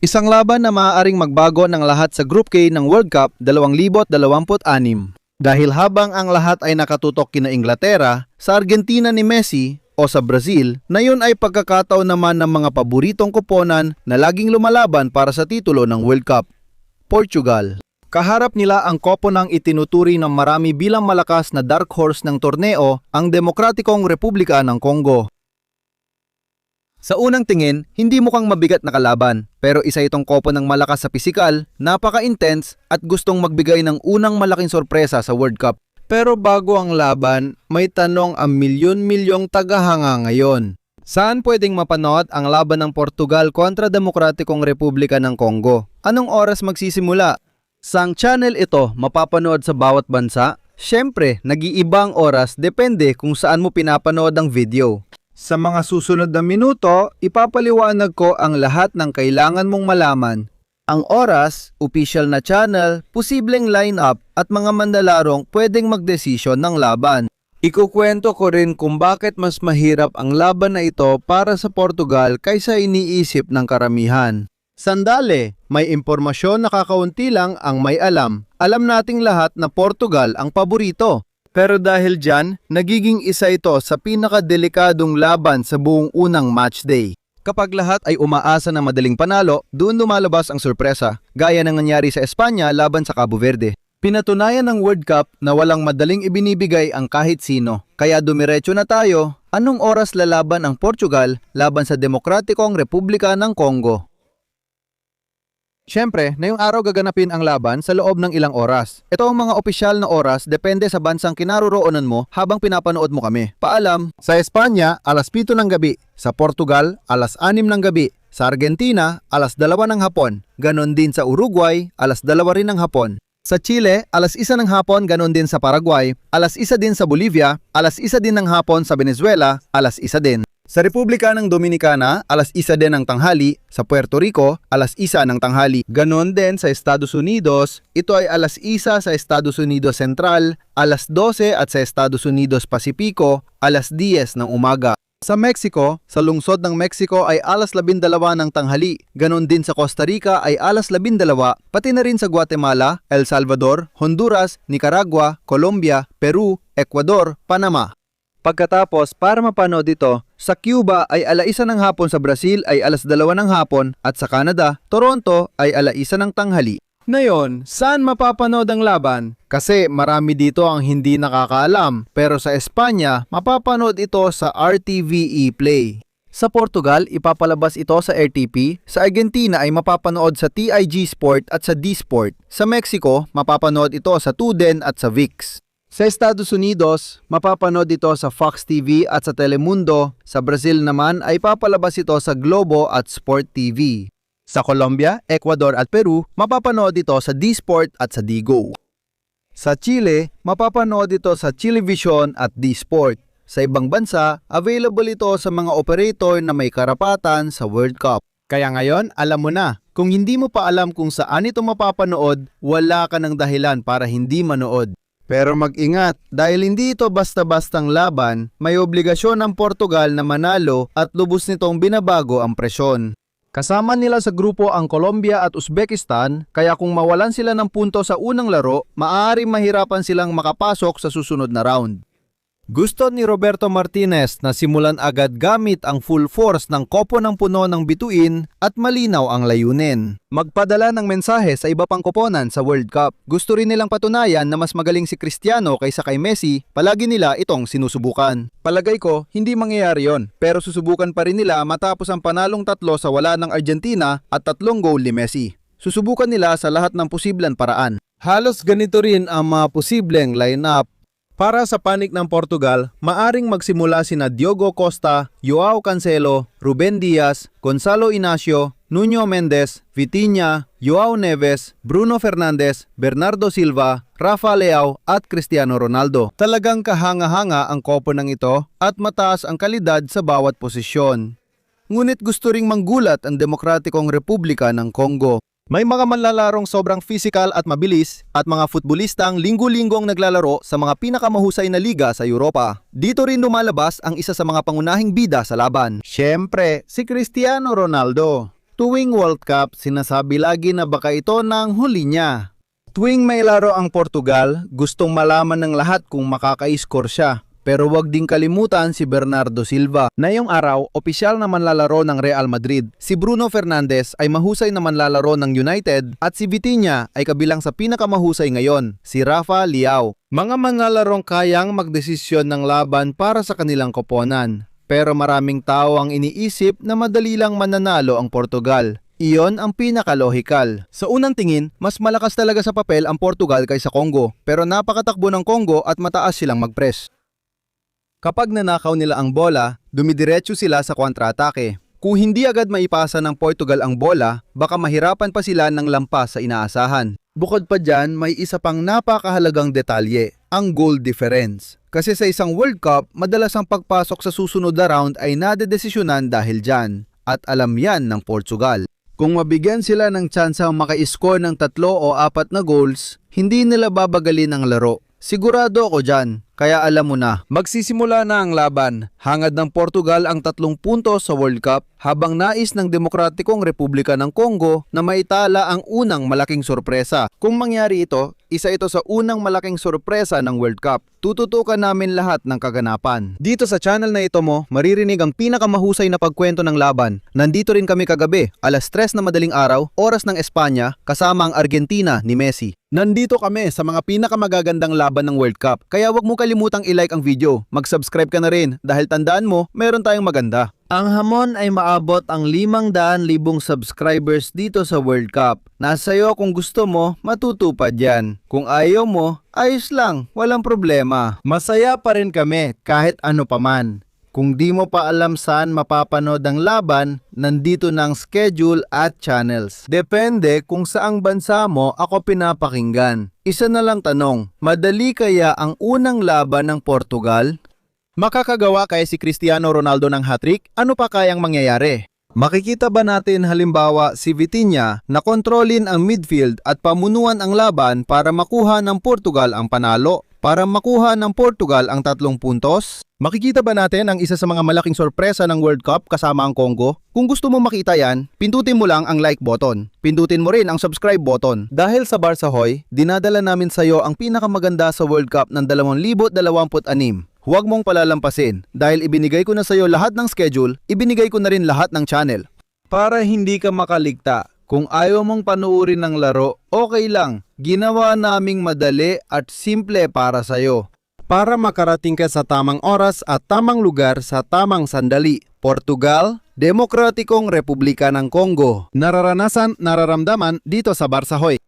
Isang laban na maaaring magbago ng lahat sa Group K ng World Cup 2026. Dahil habang ang lahat ay nakatutok kina Inglaterra, sa Argentina ni Messi o sa Brazil, na yun ay pagkakataon naman ng mga paboritong koponan na laging lumalaban para sa titulo ng World Cup. Portugal. Kaharap nila ang koponang itinuturi ng marami bilang malakas na dark horse ng torneo, ang Demokratikong Republika ng Congo. Sa unang tingin, hindi mukhang mabigat na kalaban, pero isa itong kopo ng malakas sa pisikal, napaka-intense at gustong magbigay ng unang malaking sorpresa sa World Cup. Pero bago ang laban, may tanong ang milyon-milyong tagahanga ngayon. Saan pwedeng mapanood ang laban ng Portugal kontra Demokratikong Republika ng Congo? Anong oras magsisimula? Saang channel ito mapapanood sa bawat bansa? Siyempre, nag-iibang oras depende kung saan mo pinapanood ang video. Sa mga susunod na minuto, ipapaliwanag ko ang lahat ng kailangan mong malaman. Ang oras, official na channel, posibleng lineup at mga mandalarong pwedeng magdesisyon ng laban. Ikukwento ko rin kung bakit mas mahirap ang laban na ito para sa Portugal kaysa iniisip ng karamihan. Sandali, may impormasyon na kakaunti lang ang may alam. Alam nating lahat na Portugal ang paborito. Pero dahil dyan, nagiging isa ito sa pinakadelikadong laban sa buong unang matchday. Kapag lahat ay umaasa na madaling panalo, doon lumalabas ang sorpresa, gaya ng nangyari sa Espanya laban sa Cabo Verde. Pinatunayan ng World Cup na walang madaling ibinibigay ang kahit sino. Kaya dumiretso na tayo, anong oras lalaban ang Portugal laban sa Demokratikong Republika ng Congo? Siyempre, ngayong araw gaganapin ang laban sa loob ng ilang oras. Ito ang mga opisyal na oras depende sa bansang kinaroroonan mo habang pinapanood mo kami. Paalam, sa Espanya, alas 7 ng gabi. Sa Portugal, alas 6 ng gabi. Sa Argentina, alas 2 ng hapon. Ganon din sa Uruguay, alas 2 rin ng hapon. Sa Chile, alas 1 ng hapon, ganon din sa Paraguay. Alas 1 din sa Bolivia, alas 1 din ng hapon sa Venezuela, alas 1 din. Sa Republika ng Dominicana, alas 1 din ng tanghali. Sa Puerto Rico, alas 1 ng tanghali. Ganon din sa Estados Unidos, ito ay alas 1 sa Estados Unidos Central, alas 12 at sa Estados Unidos Pacifico, alas 10 ng umaga. Sa Mexico, sa lungsod ng Mexico ay alas 12 ng tanghali. Ganon din sa Costa Rica ay alas 12, pati na rin sa Guatemala, El Salvador, Honduras, Nicaragua, Colombia, Peru, Ecuador, Panama. Pagkatapos, para mapanood ito, sa Cuba ay alaisa ng hapon, sa Brazil ay alas 2 ng hapon, at sa Canada, Toronto ay alaisa ng tanghali. Ngayon, saan mapapanood ang laban? Kasi marami dito ang hindi nakakaalam, pero sa Espanya, mapapanood ito sa RTVE Play. Sa Portugal, ipapalabas ito sa RTP. Sa Argentina ay mapapanood sa TIG Sport at sa D-Sport. Sa Mexico, mapapanood ito sa TUDN at sa VIX. Sa Estados Unidos, mapapanood ito sa Fox TV at sa Telemundo. Sa Brazil naman ay papalabas ito sa Globo at Sport TV. Sa Colombia, Ecuador at Peru, mapapanood ito sa D-Sport at sa D-Go. Sa Chile, mapapanood ito sa Chilevisión at D-Sport. Sa ibang bansa, available ito sa mga operator na may karapatan sa World Cup. Kaya ngayon, alam mo na, kung hindi mo pa alam kung saan ito mapapanood, wala ka ng dahilan para hindi manood. Pero mag-ingat, dahil hindi ito basta-bastang laban, may obligasyon ang Portugal na manalo at lubos nitong binabago ang presyon. Kasama nila sa grupo ang Colombia at Uzbekistan, kaya kung mawalan sila ng punto sa unang laro, maaaring mahirapan silang makapasok sa susunod na round. Gusto ni Roberto Martinez na simulan agad gamit ang full force ng kopo ng puno ng bituin at malinaw ang layunin. Magpadala ng mensahe sa iba pang koponan sa World Cup. Gusto rin nilang patunayan na mas magaling si Cristiano kaysa kay Messi, palagi nila itong sinusubukan. Palagay ko, hindi mangyayari yon, pero susubukan pa rin nila matapos ang panalong 3 sa wala ng Argentina at 3 goal ni Messi. Susubukan nila sa lahat ng posibleng paraan. Halos ganito rin ang mga posibleng lineup. Para sa panik ng Portugal, maaring magsimula sina Diogo Costa, Joao Cancelo, Ruben Dias, Gonzalo Inacio, Nuno Mendes, Vitinha, Joao Neves, Bruno Fernandes, Bernardo Silva, Rafa Leao at Cristiano Ronaldo. Talagang kahanga-hanga ang koponang ito at mataas ang kalidad sa bawat posisyon. Ngunit gusto ring manggulat ang Demokratikong Republika ng Congo. May mga manlalarong sobrang physical at mabilis at mga futbolistang linggo-linggong naglalaro sa mga pinakamahusay na liga sa Europa. Dito rin lumalabas ang isa sa mga pangunahing bida sa laban. Siyempre, si Cristiano Ronaldo. Tuwing World Cup, sinasabi lagi na baka ito na ang huli niya. Tuwing may laro ang Portugal, gustong malaman ng lahat kung makaka-score siya. Pero wag ding kalimutan si Bernardo Silva. Ngayong araw, opisyal na manlalaro ng Real Madrid. Si Bruno Fernandes ay mahusay na manlalaro ng United at si Vitinha ay kabilang sa pinakamahusay ngayon, si Rafa Leao. Mga manlalarong kayang magdesisyon ng laban para sa kanilang koponan. Pero maraming tao ang iniisip na madali lang mananalo ang Portugal. Iyon ang pinakalohikal. Sa unang tingin, mas malakas talaga sa papel ang Portugal kaysa Congo. Pero napakatakbo ng Congo at mataas silang mag-press. Kapag nanakaw nila ang bola, dumidiretso sila sa kontra-atake. Kung hindi agad maipasa ng Portugal ang bola, baka mahirapan pa sila ng lampas sa inaasahan. Bukod pa dyan, may isa pang napakahalagang detalye, ang goal difference. Kasi sa isang World Cup, madalas ang pagpasok sa susunod na round ay nadedesisyonan dahil dyan. At alam yan ng Portugal. Kung mabigyan sila ng tsansang maka-score ng 3 o 4 na goals, hindi nila babagalin ang laro. Sigurado ako dyan, kaya alam mo na. Magsisimula na ang laban. Hangad ng Portugal ang 3 puntos sa World Cup habang nais ng Demokratikong Republika ng Congo na maitala ang unang malaking sorpresa. Kung mangyari ito, isa ito sa unang malaking sorpresa ng World Cup. Tututukan namin lahat ng kaganapan. Dito sa channel na ito mo, maririnig ang pinakamahusay na pagkwento ng laban. Nandito rin kami kagabi, alas 3 na madaling araw, oras ng Espanya, kasama ang Argentina ni Messi. Nandito kami sa mga pinakamagagandang laban ng World Cup. Kaya wag mo kalimutang i-like ang video. Mag-subscribe ka na rin dahil tandaan mo, meron tayong maganda. Ang hamon ay maabot ang 500,000 subscribers dito sa World Cup. Nasa iyo kung gusto mo, matutupad yan. Kung ayaw mo, ayos lang, walang problema. Masaya pa rin kami kahit ano paman. Kung di mo pa alam saan mapapanood ang laban, nandito na ang schedule at channels. Depende kung saang bansa mo ako pinapakinggan. Isa na lang tanong, madali kaya ang unang laban ng Portugal? Makakagawa kaya si Cristiano Ronaldo ng hat-trick? Ano pa kayang mangyayari? Makikita ba natin halimbawa si Vitinha na kontrolin ang midfield at pamunuan ang laban para makuha ng Portugal ang panalo? Para makuha ng Portugal ang 3 puntos? Makikita ba natin ang isa sa mga malaking sorpresa ng World Cup kasama ang Congo? Kung gusto mo makita yan, pindutin mo lang ang like button. Pindutin mo rin ang subscribe button. Dahil sa Barca Hoy, dinadala namin sa iyo ang pinakamaganda sa World Cup ng 2026. Huwag mong palalampasin. Dahil ibinigay ko na sa iyo lahat ng schedule, ibinigay ko na rin lahat ng channel. Para hindi ka makaligta. Kung ayaw mong panuorin ng laro, okay lang. Ginawa naming madali at simple para sa'yo. Para makarating ka sa tamang oras at tamang lugar sa tamang sandali. Portugal, Demokratikong Republika ng Congo. Nararanasan, nararamdaman dito sa Barca Hoy.